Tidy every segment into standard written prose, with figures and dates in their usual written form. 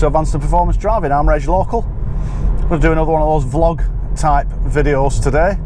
to Advanced and Performance Driving. I'm Reg Local. I'm going to do another one of those vlog type videos today.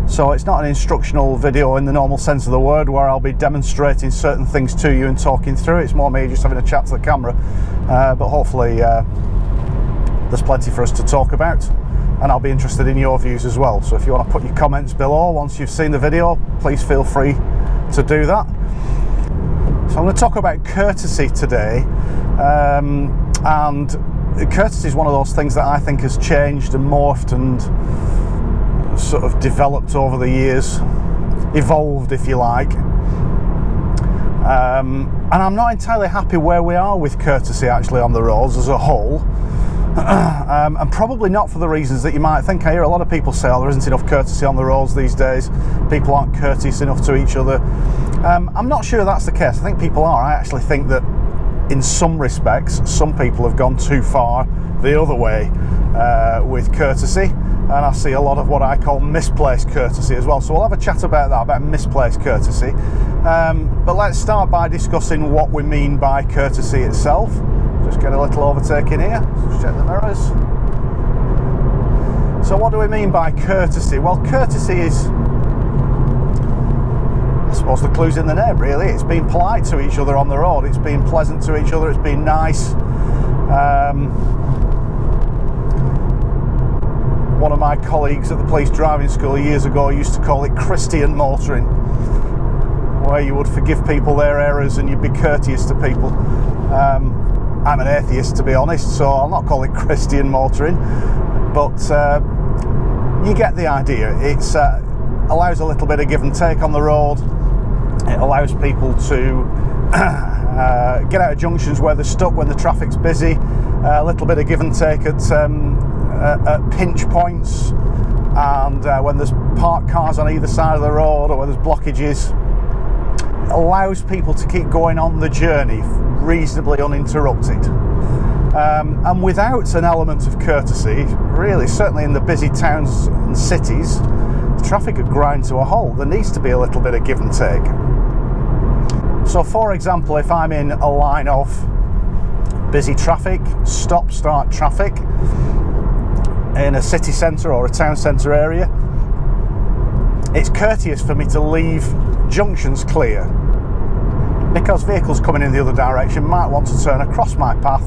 So it's not an instructional video in the normal sense of the word where I'll be demonstrating certain things to you and talking through. It's more me just having a chat to the camera, but hopefully there's plenty for us to talk about, and I'll be interested in your views as well. So if you want to put your comments below once you've seen the video, please feel free to do that. So I'm going to talk about courtesy today, and courtesy is one of those things that I think has changed and morphed and sort of developed over the years, evolved if you like, and I'm not entirely happy where we are with courtesy actually on the roads as a whole, and probably not for the reasons that you might think. I hear a lot of people say, oh, there isn't enough courtesy on the roads these days, people aren't courteous enough to each other. I'm not sure that's the case. I think people are. I actually think that in some respects some people have gone too far the other way with courtesy, and I see a lot of what I call misplaced courtesy as well. So we'll have a chat about that, about misplaced courtesy, but let's start by discussing what we mean by courtesy itself. Just get a little overtake in here, just check the mirrors. So what do we mean by courtesy? Well, courtesy is, I suppose the clue's in the name really. It's being polite to each other on the road, it's being pleasant to each other, it's being nice. One of my colleagues at the police driving school years ago used to call it Christian motoring, where you would forgive people their errors and you'd be courteous to people. I'm an atheist, to be honest, so I'll not call it Christian motoring, but you get the idea. It allows a little bit of give and take on the road. It allows people to get out of junctions where they're stuck when the traffic's busy, a little bit of give and take at pinch points, and when there's parked cars on either side of the road or where there's blockages. It allows people to keep going on the journey reasonably uninterrupted, and without an element of courtesy, really, certainly in the busy towns and cities, the traffic would grind to a halt. There needs to be a little bit of give and take. So for example, if I'm in a line of busy traffic, stop-start traffic in a city centre or a town centre area, it's courteous for me to leave junctions clear, because vehicles coming in the other direction might want to turn across my path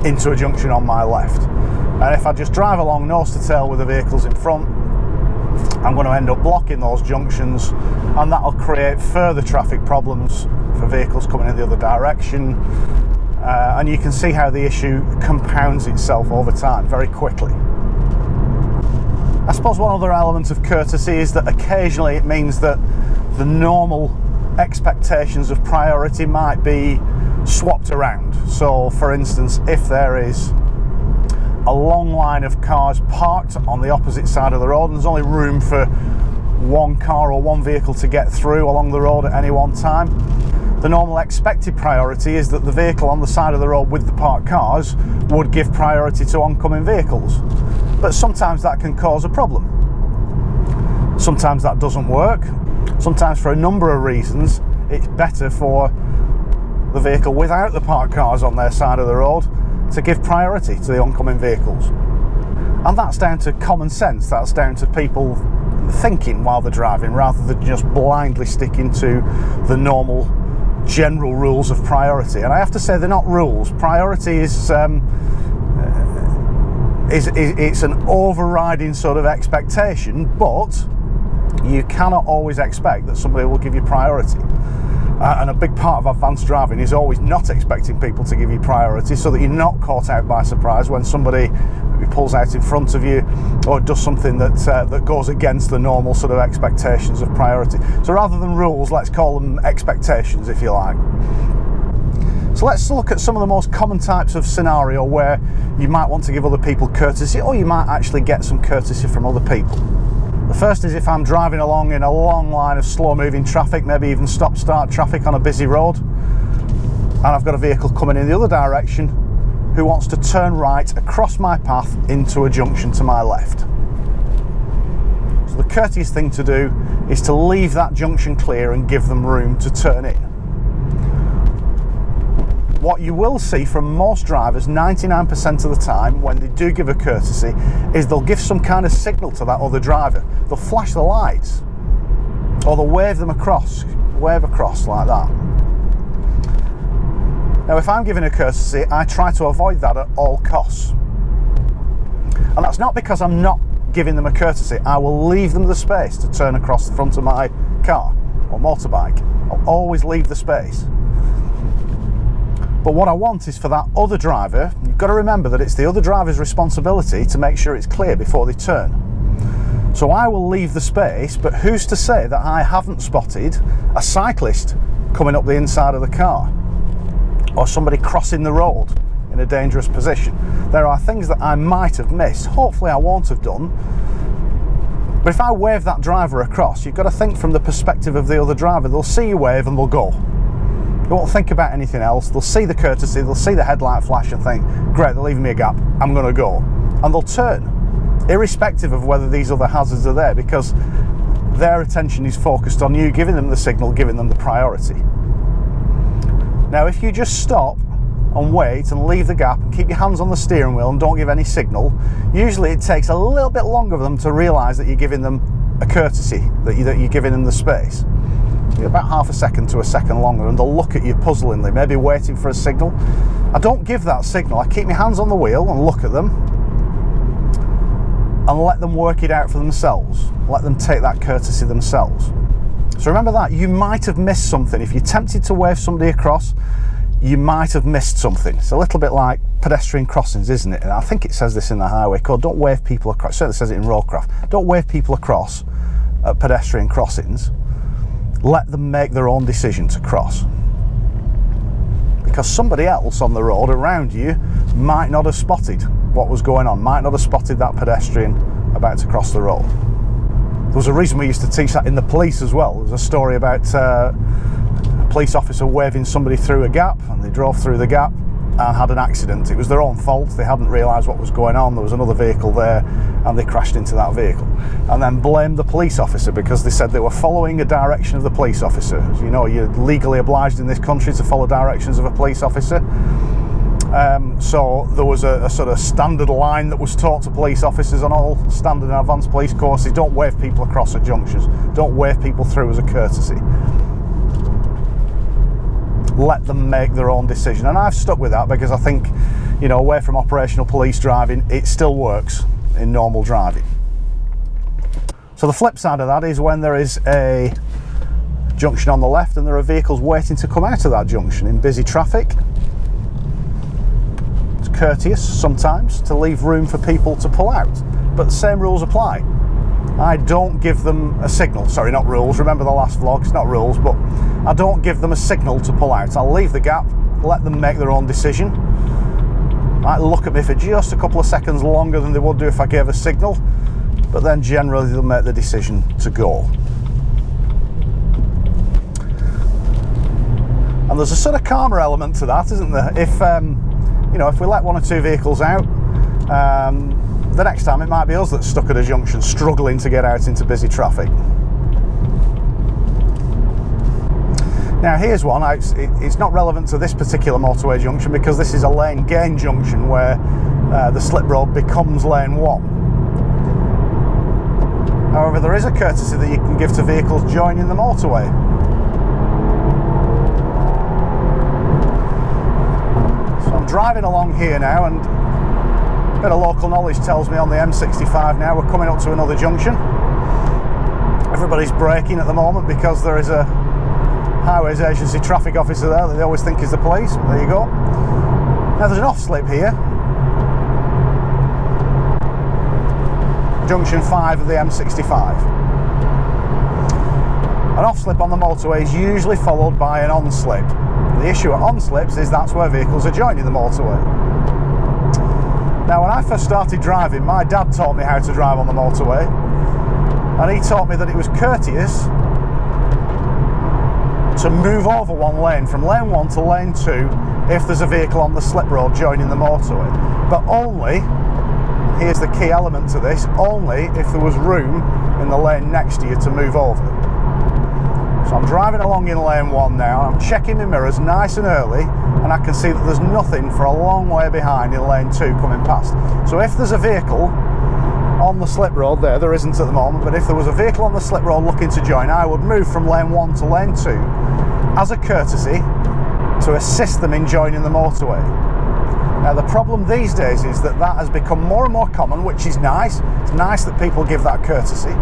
into a junction on my left, and if I just drive along nose to tail with the vehicles in front, I'm going to end up blocking those junctions, and that'll create further traffic problems for vehicles coming in the other direction, and you can see how the issue compounds itself over time very quickly. I suppose one other element of courtesy is that occasionally it means that the normal expectations of priority might be swapped around. So for instance, if there is a long line of cars parked on the opposite side of the road and there's only room for one car or one vehicle to get through along the road at any one time, the normal expected priority is that the vehicle on the side of the road with the parked cars would give priority to oncoming vehicles. But sometimes that can cause a problem. Sometimes that doesn't work. Sometimes, for a number of reasons, it's better for the vehicle without the parked cars on their side of the road to give priority to the oncoming vehicles. And that's down to common sense. That's down to people thinking while they're driving, rather than just blindly sticking to the normal general rules of priority. And I have to say, they're not rules. Priority is it's an overriding sort of expectation, but you cannot always expect that somebody will give you priority. And a big part of advanced driving is always not expecting people to give you priority, so that you're not caught out by surprise when somebody pulls out in front of you or does something that goes against the normal sort of expectations of priority. So rather than rules, let's call them expectations, if you like. So let's look at some of the most common types of scenario where you might want to give other people courtesy, or you might actually get some courtesy from other people. The first is if I'm driving along in a long line of slow-moving traffic, maybe even stop-start traffic on a busy road, and I've got a vehicle coming in the other direction who wants to turn right across my path into a junction to my left. So the courteous thing to do is to leave that junction clear and give them room to turn in. what you will see from most drivers 99% of the time when they do give a courtesy is they'll give some kind of signal to that other driver. They'll flash the lights, or they'll wave across like that. Now, if I'm giving a courtesy, I try to avoid that at all costs. And that's not because I'm not giving them a courtesy. I will leave them the space to turn across the front of my car or motorbike. I'll always leave the space. But what I want is for that other driver, you've got to remember that it's the other driver's responsibility to make sure it's clear before they turn. So I will leave the space, but who's to say that I haven't spotted a cyclist coming up the inside of the car, or somebody crossing the road in a dangerous position? There are things that I might have missed. Hopefully I won't have done. But if I wave that driver across, you've got to think from the perspective of the other driver. They'll see you wave and they'll go. They won't think about anything else. They'll see the courtesy, they'll see the headlight flash and think, great, they're leaving me a gap, I'm going to go. And they'll turn, irrespective of whether these other hazards are there, because their attention is focused on you, giving them the signal, giving them the priority. Now, if you just stop and wait and leave the gap and keep your hands on the steering wheel and don't give any signal, usually it takes a little bit longer for them to realise that you're giving them a courtesy, that you're giving them the space. About half a second to a second longer, and they'll look at you puzzlingly, maybe waiting for a signal. I don't give that signal. I keep my hands on the wheel and look at them and let them work it out for themselves. Let them take that courtesy themselves. So remember that, you might have missed something. If you're tempted to wave somebody across, you might have missed something. It's a little bit like pedestrian crossings, isn't it? And I think it says this in the highway code, don't wave people across. It certainly says it in roadcraft. Don't wave people across at pedestrian crossings. Let them make their own decision to cross. Because somebody else on the road around you might not have spotted what was going on, might not have spotted that pedestrian about to cross the road. There was a reason we used to teach that in the police as well. There's a story about a police officer waving somebody through a gap, and they drove through the gap and had an accident. It was their own fault. They hadn't realised what was going on. There was another vehicle there and they crashed into that vehicle, and then blamed the police officer because they said they were following a direction of the police officer. As you know, you're legally obliged in this country to follow directions of a police officer. So there was a sort of standard line that was taught to police officers on all standard and advanced police courses. Don't wave people across at junctions. Don't wave people through as a courtesy. Let them make their own decision. And I've stuck with that because I think, you know, away from operational police driving, it still works in normal driving. So the flip side of that is when there is a junction on the left and there are vehicles waiting to come out of that junction in busy traffic. It's courteous sometimes to leave room for people to pull out, but the same rules apply. I don't give them a signal, sorry, not rules, remember the last vlog, it's not rules, but I don't give them a signal to pull out. I'll leave the gap, let them make their own decision. Might look at me for just a couple of seconds longer than they would do if I gave a signal, but then generally they'll make the decision to go. And there's a sort of karma element to that, isn't there? If you know, if we let one or two vehicles out, the next time it might be us that's stuck at a junction struggling to get out into busy traffic. Now here's one, it's not relevant to this particular motorway junction because this is a lane gain junction where the slip road becomes lane 1. However, there is a courtesy that you can give to vehicles joining the motorway. So I'm driving along here now, and a bit of local knowledge tells me on the M65 now we're coming up to another junction. Everybody's braking at the moment because there is a Highways Agency traffic officer there that they always think is the police. There you go. Now there's an off slip here. Junction 5 of the M65. An off slip on the motorway is usually followed by an on slip. The issue at on slips is that's where vehicles are joining the motorway. Now when I first started driving, my dad taught me how to drive on the motorway, and he taught me that it was courteous to move over one lane from lane 1 to lane 2 if there's a vehicle on the slip road joining the motorway, but only, here's the key element to this, only if there was room in the lane next to you to move over. So I'm driving along in lane 1 now, I'm checking my mirrors nice and early, and I can see that there's nothing for a long way behind in lane 2 coming past. So if there's a vehicle on the slip road there isn't at the moment, but if there was a vehicle on the slip road looking to join, I would move from lane 1 to lane 2 as a courtesy to assist them in joining the motorway. Now the problem these days is that has become more and more common, which is nice. It's nice that people give that courtesy.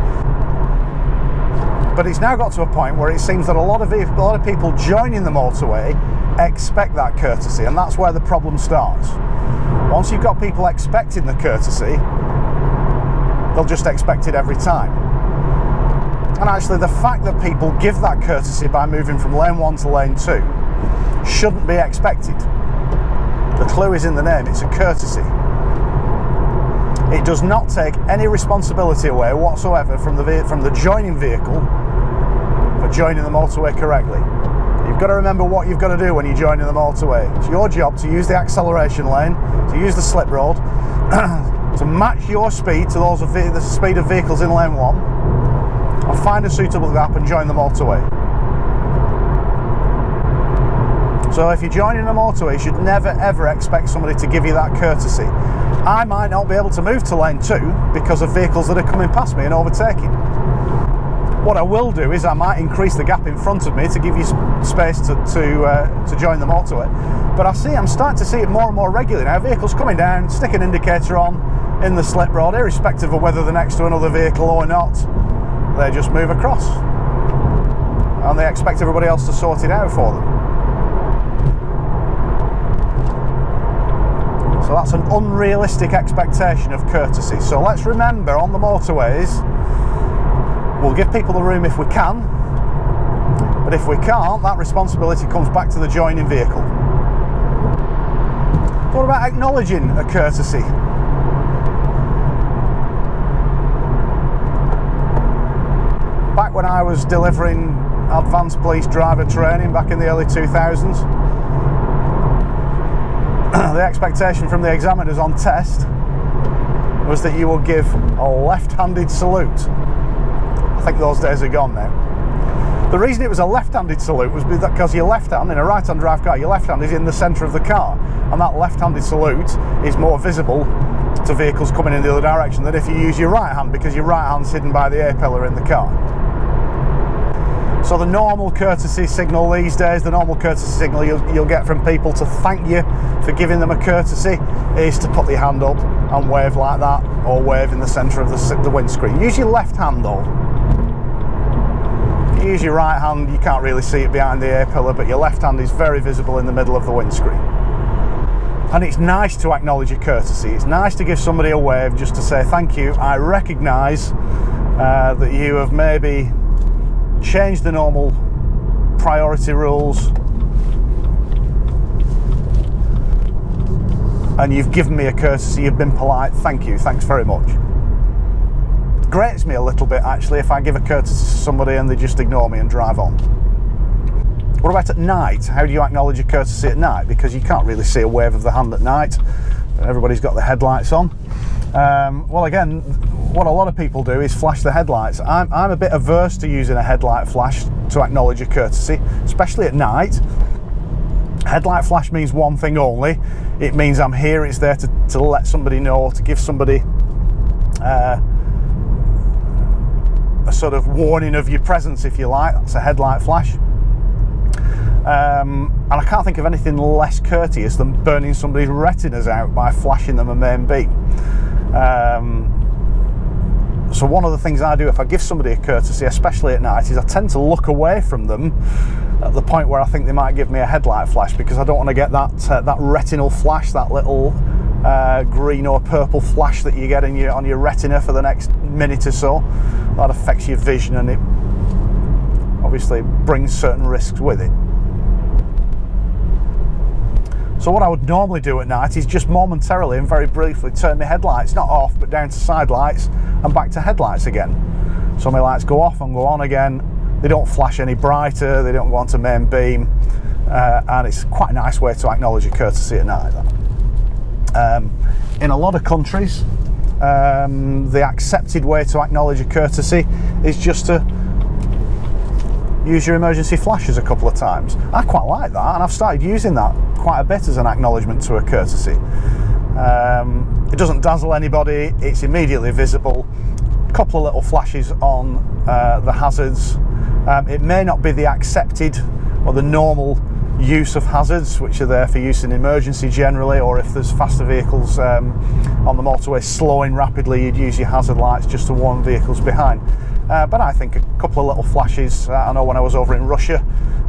But it's now got to a point where it seems that a lot of people joining the motorway expect that courtesy, and that's where the problem starts. Once you've got people expecting the courtesy, they'll just expect it every time. And actually the fact that people give that courtesy by moving from lane 1 to lane 2 shouldn't be expected. The clue is in the name, it's a courtesy. It does not take any responsibility away whatsoever from the joining vehicle for joining the motorway correctly. You've got to remember what you've got to do when you're joining the motorway. It's your job to use the acceleration lane, to use the slip road, to match your speed to the speed of vehicles in lane 1, and find a suitable gap and join the motorway. So if you're joining a motorway, you should never ever expect somebody to give you that courtesy. I might not be able to move to lane 2 because of vehicles that are coming past me and overtaking. What I will do is I might increase the gap in front of me to give you space to join the motorway. But I'm starting to see it more and more regularly now. Vehicles coming down, stick an indicator on in the slip road, irrespective of whether they're next to another vehicle or not. They just move across. And they expect everybody else to sort it out for them. So that's an unrealistic expectation of courtesy. So let's remember, on the motorways, we'll give people the room if we can, but if we can't, that responsibility comes back to the joining vehicle. What about acknowledging a courtesy? Back when I was delivering advanced police driver training back in the early 2000s, the expectation from the examiners on test was that you will give a left-handed salute. I think those days are gone now. The reason it was a left-handed salute was because your left hand, in a right-hand drive car, your left hand is in the centre of the car, and that left-handed salute is more visible to vehicles coming in the other direction than if you use your right hand, because your right hand's hidden by the A-pillar in the car. So the normal courtesy signal these days, the normal courtesy signal you'll get from people to thank you for giving them a courtesy is to put your hand up and wave like that, or wave in the centre of the windscreen. Use your left hand though. If you use your right hand, you can't really see it behind the A-pillar, but your left hand is very visible in the middle of the windscreen. And it's nice to acknowledge a courtesy. It's nice to give somebody a wave just to say thank you. I recognise that you have maybe changed the normal priority rules and you've given me a courtesy, you've been polite, thank you, thanks very much. It grates me a little bit actually if I give a courtesy to somebody and they just ignore me and drive on. What about at night? How do you acknowledge a courtesy at night? Because you can't really see a wave of the hand at night, everybody's got the headlights on. Well, again, what a lot of people do is flash the headlights. I'm a bit averse to using a headlight flash to acknowledge a courtesy, especially at night. Headlight flash means one thing only. It means I'm here, it's there to let somebody know, to give somebody a sort of warning of your presence, if you like. That's a headlight flash. And I can't think of anything less courteous than burning somebody's retinas out by flashing them a main beam. So one of the things I do if I give somebody a courtesy, especially at night, is I tend to look away from them at the point where I think they might give me a headlight flash, because I don't want to get that retinal flash, that little green or purple flash that you get on your retina for the next minute or so. That affects your vision and it obviously brings certain risks with it. So what I would normally do at night is just momentarily and very briefly turn my headlights, not off, but down to side lights and back to headlights again. So my lights go off and go on again. They don't flash any brighter, they don't go onto main beam, and it's quite a nice way to acknowledge a courtesy at night. In a lot of countries, the accepted way to acknowledge a courtesy is just to use your emergency flashes a couple of times. I quite like that, and I've started using that quite a bit as an acknowledgement to a courtesy. It doesn't dazzle anybody, it's immediately visible. A couple of little flashes on the hazards. It may not be the accepted or the normal use of hazards, which are there for use in emergency generally, or if there's faster vehicles on the motorway slowing rapidly, you'd use your hazard lights just to warn vehicles behind. But I think a couple of little flashes, I know when I was over in Russia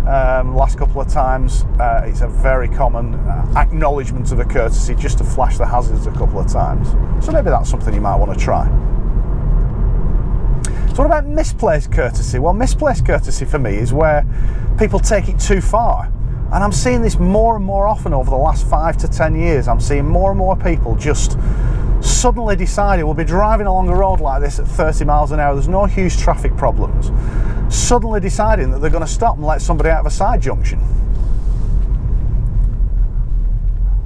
last couple of times, it's a very common acknowledgement of a courtesy just to flash the hazards a couple of times. So maybe that's something you might want to try. So what about misplaced courtesy? Well, misplaced courtesy for me is where people take it too far. And I'm seeing this more and more often over the last 5 to 10 years. I'm seeing more and more people just suddenly deciding we'll be driving along a road like this at 30 miles an hour, there's no huge traffic problems, suddenly deciding that they're going to stop and let somebody out of a side junction.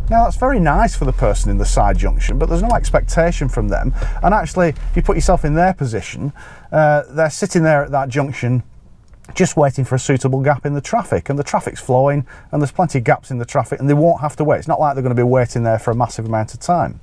Now that's very nice for the person in the side junction, but there's no expectation from them. And actually, if you put yourself in their position, they're sitting there at that junction just waiting for a suitable gap in the traffic, and the traffic's flowing and there's plenty of gaps in the traffic and they won't have to wait. It's not like they're going to be waiting there for a massive amount of time.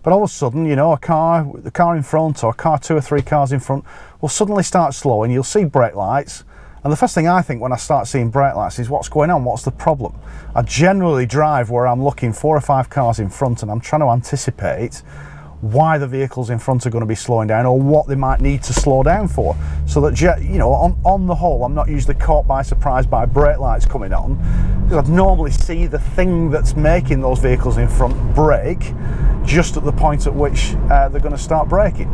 But all of a sudden, you know, the car in front, or a car 2 or 3 cars in front will suddenly start slowing. You'll see brake lights, and the first thing I think when I start seeing brake lights is what's going on, what's the problem? I generally drive where I'm looking 4 or 5 cars in front and I'm trying to anticipate why the vehicles in front are going to be slowing down, or what they might need to slow down for, so that, you know, on the whole, I'm not usually caught by surprise by brake lights coming on, because I'd normally see the thing that's making those vehicles in front brake just at the point at which they're going to start braking.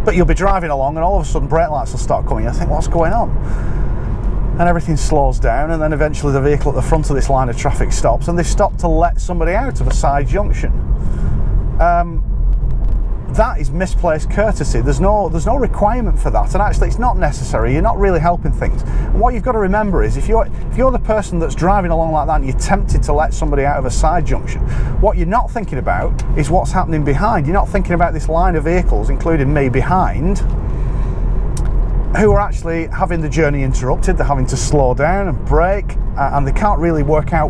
But you'll be driving along and all of a sudden brake lights will start coming. I think, what's going on? And everything slows down, and then eventually the vehicle at the front of this line of traffic stops, and they stop to let somebody out of a side junction. That is misplaced courtesy. There's no requirement for that, and actually it's not necessary. You're not really helping things. And what you've got to remember is if you're the person that's driving along like that and you're tempted to let somebody out of a side junction, what you're not thinking about is what's happening behind. You're not thinking about this line of vehicles, including me behind, who are actually having the journey interrupted. They're having to slow down and brake, and they can't really work out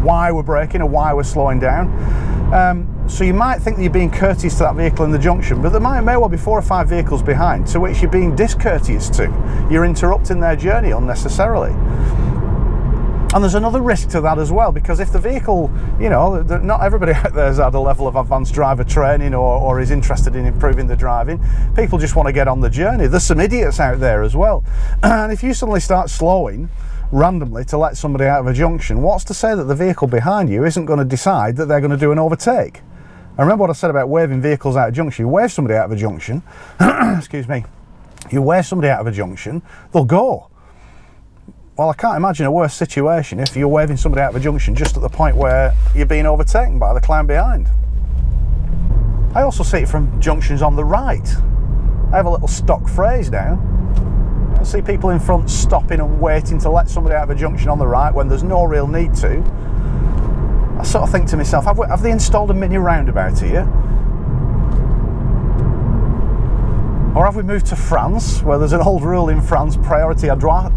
why we're braking or why we're slowing down. So you might think that you're being courteous to that vehicle in the junction, but there may well be 4 or 5 vehicles behind to which you're being discourteous to. You're interrupting their journey unnecessarily. And there's another risk to that as well, because if the vehicle, you know, not everybody out there has had a level of advanced driver training or is interested in improving the driving. People just want to get on the journey. There's some idiots out there as well. And if you suddenly start slowing randomly to let somebody out of a junction, what's to say that the vehicle behind you isn't going to decide that they're going to do an overtake? And remember what I said about waving vehicles out of junction. You wave somebody out of a junction, excuse me, you wave somebody out of a junction, they'll go. Well, I can't imagine a worse situation if you're waving somebody out of a junction just at the point where you're being overtaken by the clown behind. I also see it from junctions on the right. I have a little stock phrase now. I see people in front stopping and waiting to let somebody out of a junction on the right when there's no real need to. I sort of think to myself, have they installed a mini roundabout here? Or have we moved to France, where there's an old rule in France, priorité à droite?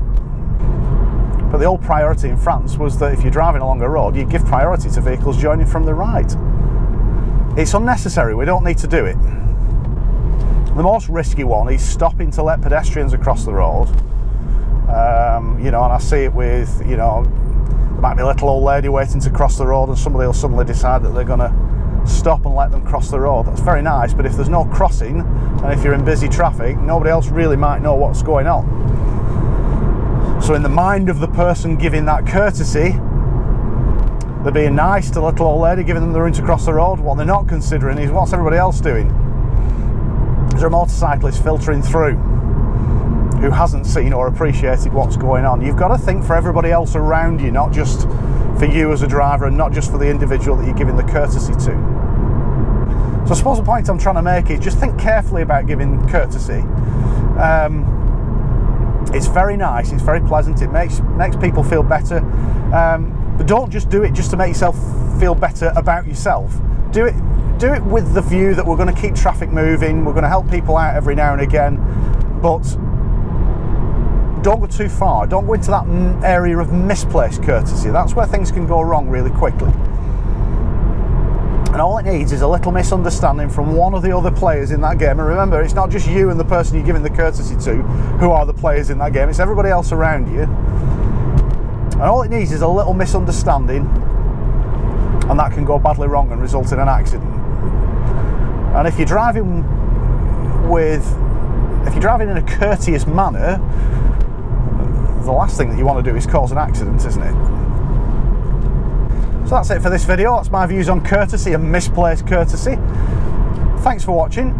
But the old priority in France was that if you're driving along a road, you give priority to vehicles joining from the right. It's unnecessary, we don't need to do it. The most risky one is stopping to let pedestrians across the road. You know, and I see it with, you know, there might be a little old lady waiting to cross the road and somebody will suddenly decide that they're going to stop and let them cross the road. That's very nice, but if there's no crossing and if you're in busy traffic, nobody else really might know what's going on. So in the mind of the person giving that courtesy, they're being nice to the little old lady, giving them the room to cross the road. What they're not considering is what's everybody else doing. Is there a motorcyclist filtering through who hasn't seen or appreciated what's going on? You've got to think for everybody else around you, not just for you as a driver and not just for the individual that you're giving the courtesy to. So I suppose the point I'm trying to make is just think carefully about giving courtesy. It's very nice, it's very pleasant, it makes people feel better, but don't just do it just to make yourself feel better about yourself. Do it with the view that we're going to keep traffic moving, we're going to help people out every now and again, but don't go too far. Don't go into that area of misplaced courtesy. That's where things can go wrong really quickly. And all it needs is a little misunderstanding from one of the other players in that game. And remember, it's not just you and the person you're giving the courtesy to who are the players in that game. It's everybody else around you. And all it needs is a little misunderstanding, and that can go badly wrong and result in an accident. And if you're driving in a courteous manner, the last thing that you want to do is cause an accident, isn't it? So that's it for this video. That's my views on courtesy and misplaced courtesy. Thanks for watching.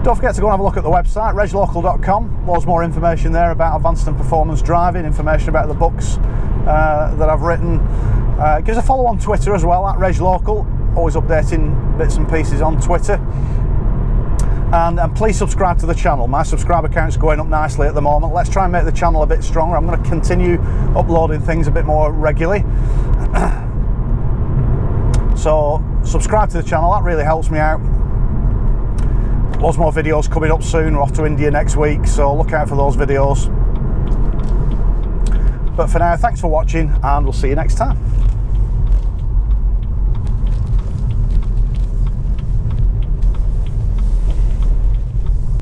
Don't forget to go and have a look at the website, reglocal.com. Loads more information there about advanced and performance driving, information about the books that I've written. Give us a follow on Twitter as well, at reglocal. Always updating bits and pieces on Twitter. And please subscribe to the channel. My subscriber count's going up nicely at the moment. Let's try and make the channel a bit stronger. I'm going to continue uploading things a bit more regularly. So subscribe to the channel, that really helps me out. Lots more videos coming up soon. We're off to India next week, so look out for those videos. But for now, thanks for watching, and we'll see you next time.